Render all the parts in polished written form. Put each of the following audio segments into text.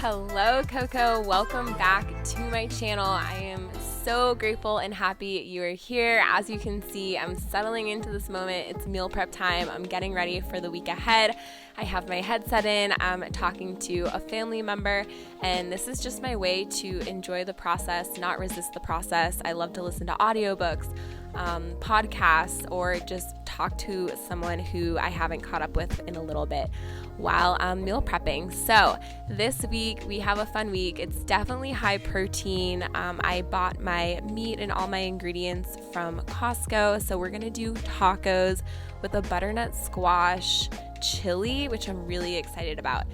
Hello, Coco. Welcome back to my channel. I am so grateful and happy you are here. As you can see, I'm settling into this moment. It's meal prep time. I'm getting ready for the week ahead. I have my headset in. I'm talking to a family member, and this is just my way to enjoy the process, not resist the process. I love to listen to audiobooks, podcasts, or just talk to someone who I haven't caught up with in a little bit while I'm meal prepping. So this week we have a fun week. It's definitely high protein. I bought my meat and all my ingredients from Costco. So we're gonna do tacos with a butternut squash chili, which I'm really excited about.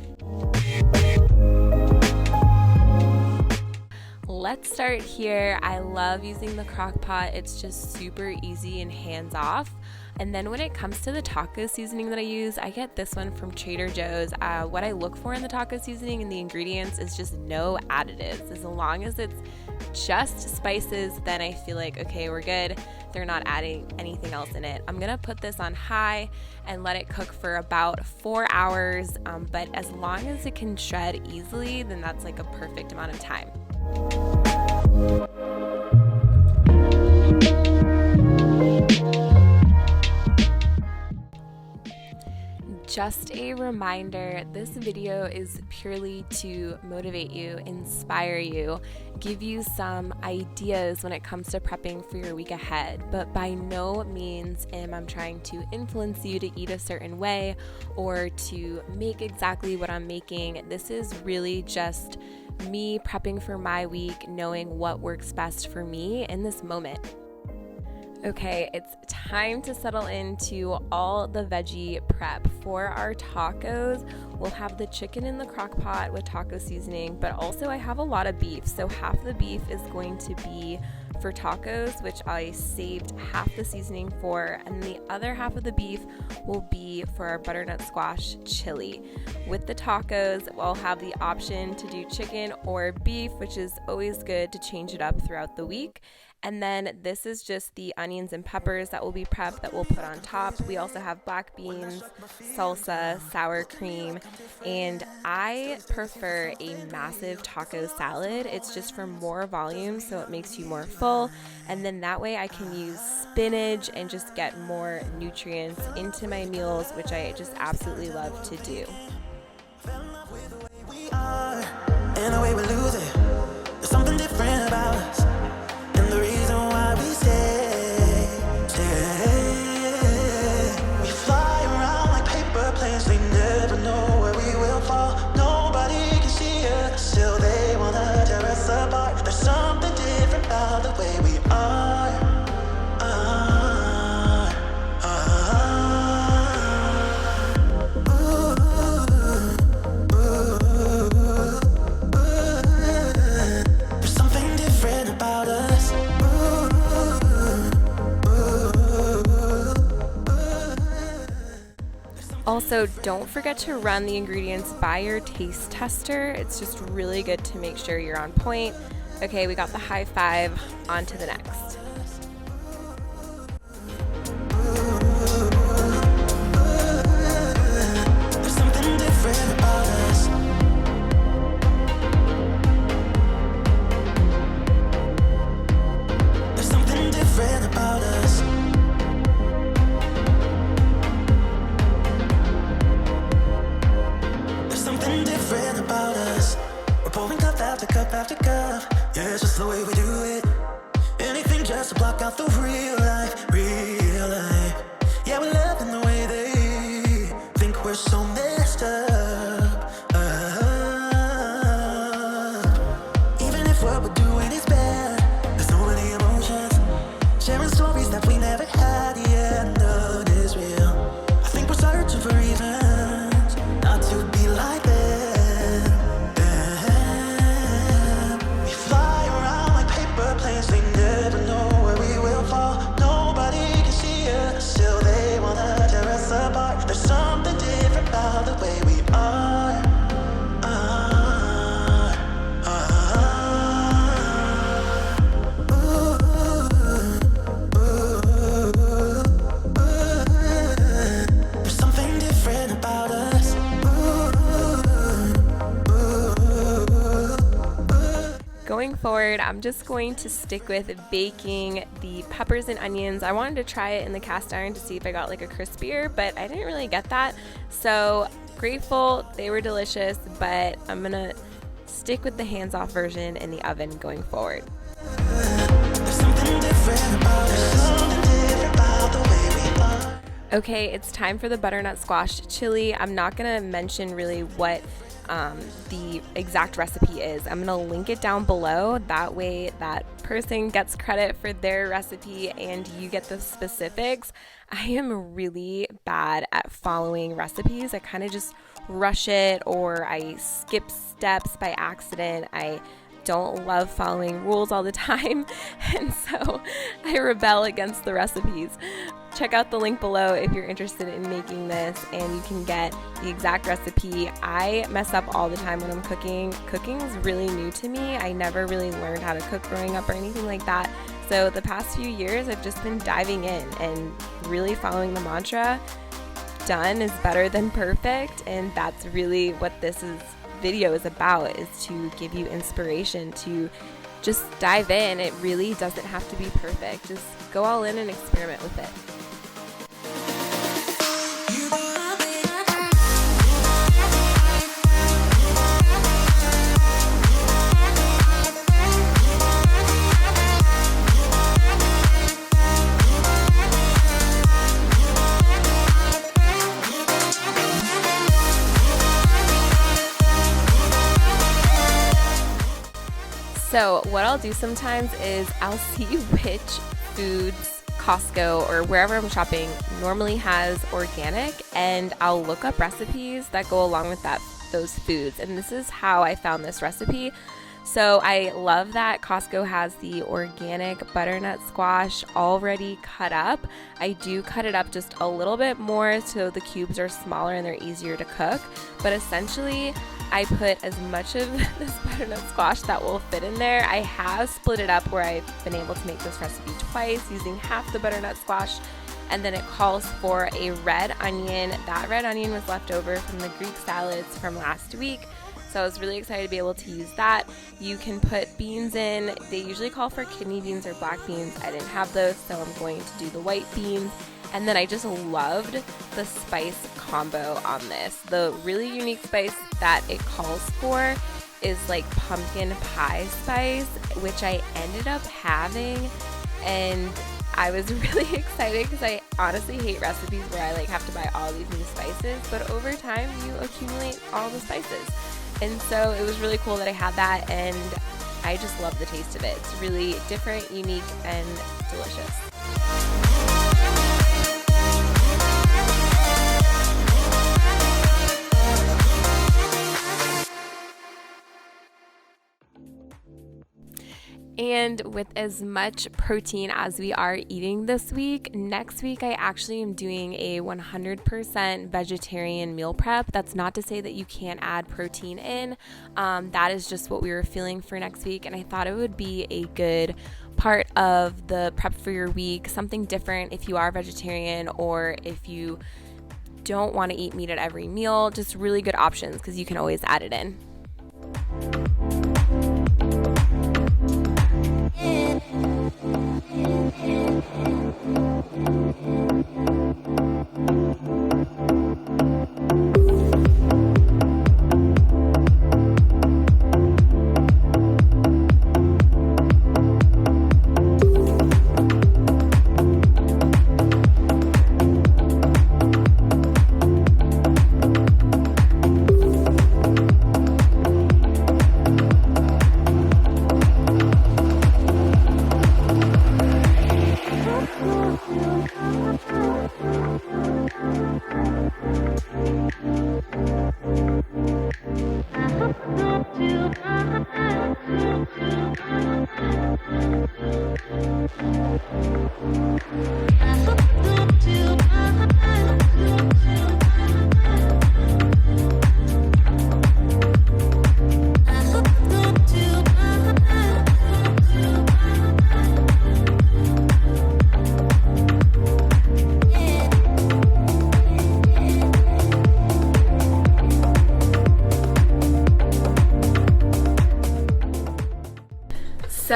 Let's start here. I love using the crock pot. It's just super easy and hands-off. And then when it comes to the taco seasoning that I use, I get this one from Trader Joe's. What I look for in the taco seasoning and the ingredients is just no additives. As long as it's just spices, then I feel like, okay, we're good. They're not adding anything else in it. I'm gonna put this on high and let it cook for about 4 hours. But as long as it can shred easily, then that's like a perfect amount of time. Just a reminder, this video is purely to motivate you, inspire you, give you some ideas when it comes to prepping for your week ahead, but by no means am I trying to influence you to eat a certain way or to make exactly what I'm making. This is really just me prepping for my week, knowing what works best for me in this moment. Okay, it's time to settle into all the veggie prep. For our tacos, we'll have the chicken in the crock pot with taco seasoning, but also I have a lot of beef. So half the beef is going to be for tacos, which I saved half the seasoning for, and the other half of the beef will be for our butternut squash chili. With the tacos, we'll have the option to do chicken or beef, which is always good to change it up throughout the week. And then this is just the onions and peppers that will be prepped that we'll put on top. We also have black beans, salsa, sour cream, and I prefer a massive taco salad. It's just for more volume, so it makes you more full. And then that way I can use spinach and just get more nutrients into my meals, which I just absolutely love to do. And the way we lose it, there's something different about us. And the reason why we stay. We fly around like paper planes. They never know where we will fall. Nobody can see us, still they wanna tear us apart. There's something different about the way we are. There's something different about us. Also, don't forget to run the ingredients by your taste tester. It's just really good to make sure you're on point. Okay, we got the high five. On to the next. There's something different about us. There's something different about us. Different about us. We're pouring cup after cup after cup. Yeah, it's just the way we do it. Anything just to block out the real life, real life. Yeah, we're loving the way they think we're so messed up. Even if what we're doing is bad, there's so many emotions. Sharing stories that we never had, yeah, none is real. I think we're searching for reasons not to be like that. There's something different about going forward, I'm just going to stick with baking the peppers and onions. I wanted to try it in the cast iron to see if I got like a crispier, but I didn't really get that. So grateful, they were delicious, but I'm gonna stick with the hands-off version in the oven going forward. Okay, it's time for the butternut squash chili. I'm not gonna mention really what the exact recipe is. I'm gonna link it down below. That way that person gets credit for their recipe and you get the specifics. I am really bad at following recipes. I kind of just rush it or I skip steps by accident. I don't love following rules all the time, and so I rebel against the recipes. Check out the link below if you're interested in making this, and you can get the exact recipe. I mess up all the time when I'm cooking. Cooking is really new to me. I never really learned how to cook growing up or anything like that. So the past few years, I've just been diving in and really following the mantra, done is better than perfect, and that's really what this video is about, is to give you inspiration to just dive in. It really doesn't have to be perfect. Just go all in and experiment with it. So what I'll do sometimes is I'll see which foods Costco or wherever I'm shopping normally has organic, and I'll look up recipes that go along with those foods. And this is how I found this recipe. So I love that Costco has the organic butternut squash already cut up. I do cut it up just a little bit more so the cubes are smaller and they're easier to cook. But essentially, I put as much of this butternut squash that will fit in there. I have split it up where I've been able to make this recipe twice using half the butternut squash, and then it calls for a red onion. That red onion was left over from the Greek salads from last week, so I was really excited to be able to use that. You can put beans in. They usually call for kidney beans or black beans. I didn't have those, so I'm going to do the white beans. And then I just loved the spice combo on this. The really unique spice that it calls for is like pumpkin pie spice, which I ended up having, and I was really excited because I honestly hate recipes where I like have to buy all these new spices, but over time you accumulate all the spices. And so it was really cool that I had that, and I just love the taste of it. It's really different, unique, and delicious. And with as much protein as we are eating this week, next week I actually am doing a 100% vegetarian meal prep. That's not to say that you can't add protein in. That is just what we were feeling for next week, and I thought it would be a good part of the prep for your week, something different if you are vegetarian or if you don't want to eat meat at every meal. Just really good options because you can always add it in.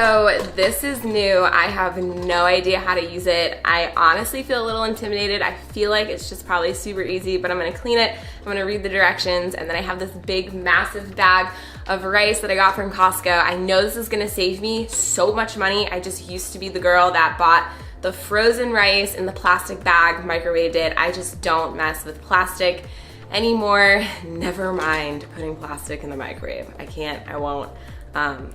So this is new. I have no idea how to use it. I honestly feel a little intimidated. I feel like it's just probably super easy, but I'm gonna clean it. I'm gonna read the directions, and then I have this big, massive bag of rice that I got from Costco. I know this is gonna save me so much money. I just used to be the girl that bought the frozen rice in the plastic bag, microwaved it. I just don't mess with plastic anymore. Never mind putting plastic in the microwave. I can't, I won't.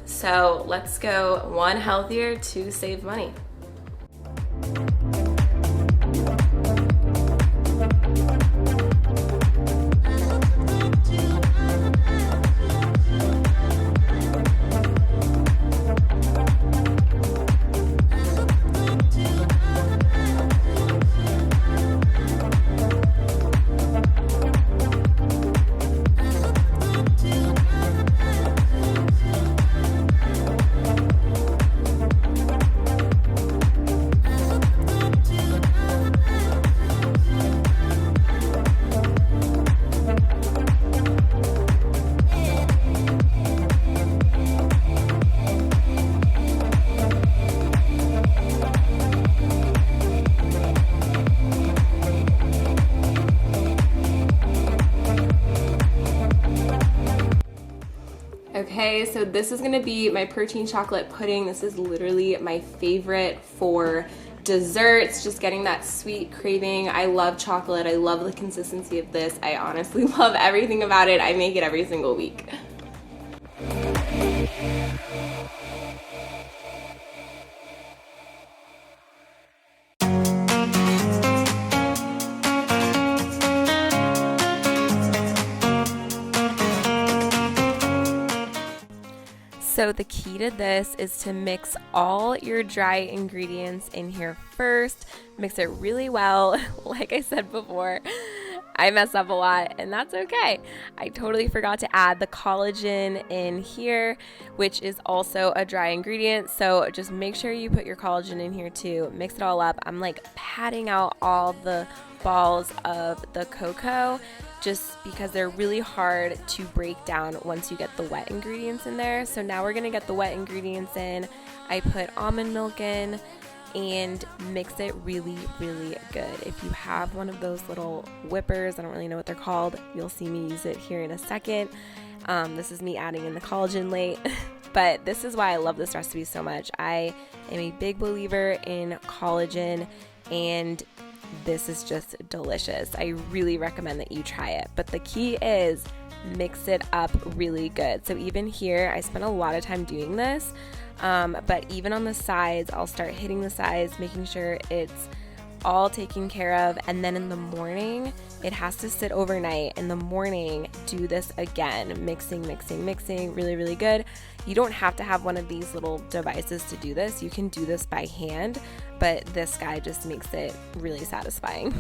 So let's go 1 healthier, 2 save money. Okay, so this is gonna be my protein chocolate pudding. This is literally my favorite for desserts, just getting that sweet craving. I love chocolate, I love the consistency of this. I honestly love everything about it. I make it every single week. So the key to this is to mix all your dry ingredients in here first. Mix it really well. Like I said before, I mess up a lot, and that's okay. I totally forgot to add the collagen in here, which is also a dry ingredient. So just make sure you put your collagen in here too. Mix it all up. I'm like patting out all the balls of the cocoa just because they're really hard to break down once you get the wet ingredients in there. So now we're gonna get the wet ingredients in. I put almond milk in and mix it really, really good. If you have one of those little whippers, I don't really know what they're called, you'll see me use it here in a second. This is me adding in the collagen late, but this is why I love this recipe so much. I am a big believer in collagen, and this is just delicious. I really recommend that you try it. But the key is mix it up really good. So even here, I spent a lot of time doing this, but even on the sides, I'll start hitting the sides, making sure it's all taken care of. And then in the morning, it has to sit overnight. In the morning, do this again, mixing, really, really good. You don't have to have one of these little devices to do this. You can do this by hand, but this guy just makes it really satisfying.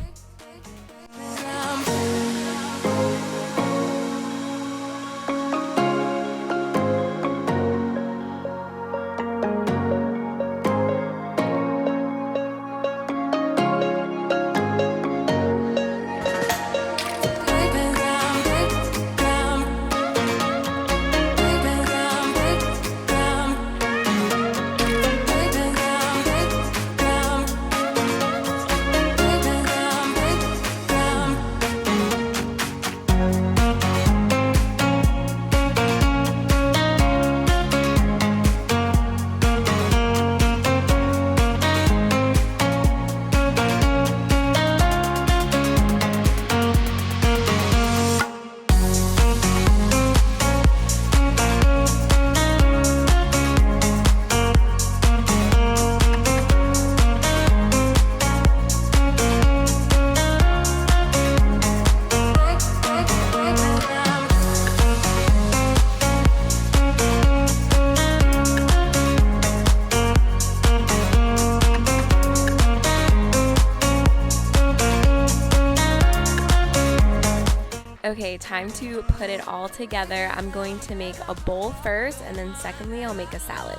Okay, time to put it all together. I'm going to make a bowl first, and then secondly, I'll make a salad.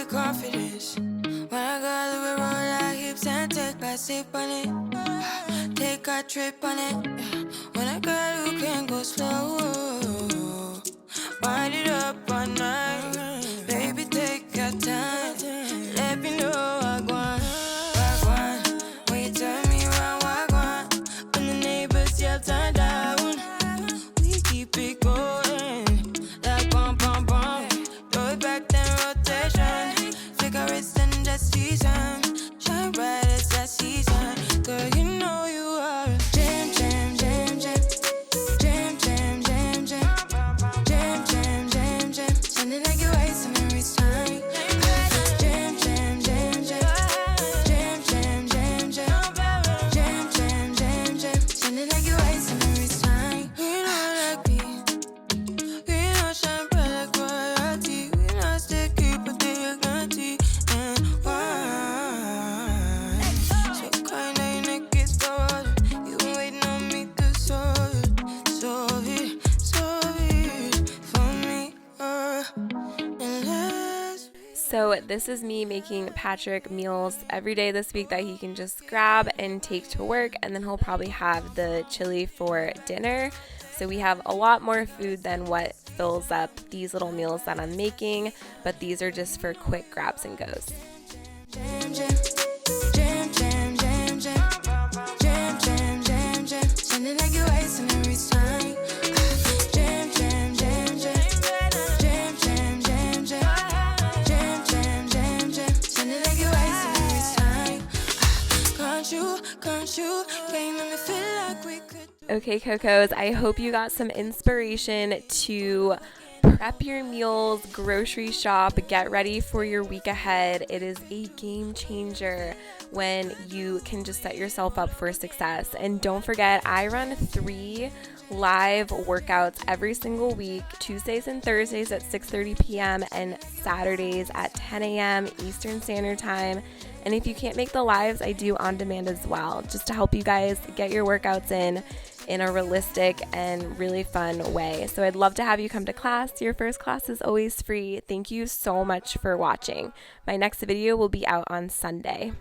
with confidence. When I got we roll like hips and take a sip on it. Take a trip on it. When I got you can go slow. Wind it up all night. Baby, take your time. Let me know I want. When you turn me around, I want. When the neighbors yell turn down, we keep it going. Like bum bum bum. Throw it back then rotation. Cigarettes and the season. Shine bright as that season. Girl, you know you are a jam, jam, jam, jam. Jam, jam, jam, jam. Jam, jam, jam, jam. Sounding like you're wasting every time. Jam, jam, jam, jam. Jam, jam, jam, jam. Jam, jam, jam, jam. Sounding like you're wasting every time. We not like me. We not shine bright like royalty. We not sticky, but they are guilty. And why? So kind of your neck is cold. You been waiting on me to solve it for me. And let's So this is me making Patrick meals every day this week that he can just grab and take to work, and then he'll probably have the chili for dinner. So we have a lot more food than what fills up these little meals that I'm making, but these are just for quick grabs and goes. jam, jam. Jam, jam, jam, jam. Jam, jam, jam, jam. Sounding like you're wasting every time. Jam, jam, jam, jam. Jam, jam, jam, jam. Jam, jam, jam, jam. Sounding like you're wasting every time. Can't you? Can't make me feel like we could. Okay, Cocos, I hope you got some inspiration to prep your meals, grocery shop, get ready for your week ahead. It is a game changer when you can just set yourself up for success. And don't forget, I run 3 live workouts every single week, Tuesdays and Thursdays at 6:30 p.m. and Saturdays at 10 a.m. Eastern Standard Time. And if you can't make the lives, I do on demand as well, just to help you guys get your workouts in a realistic and really fun way. So I'd love to have you come to class. Your first class is always free. Thank you so much for watching. My next video will be out on Sunday.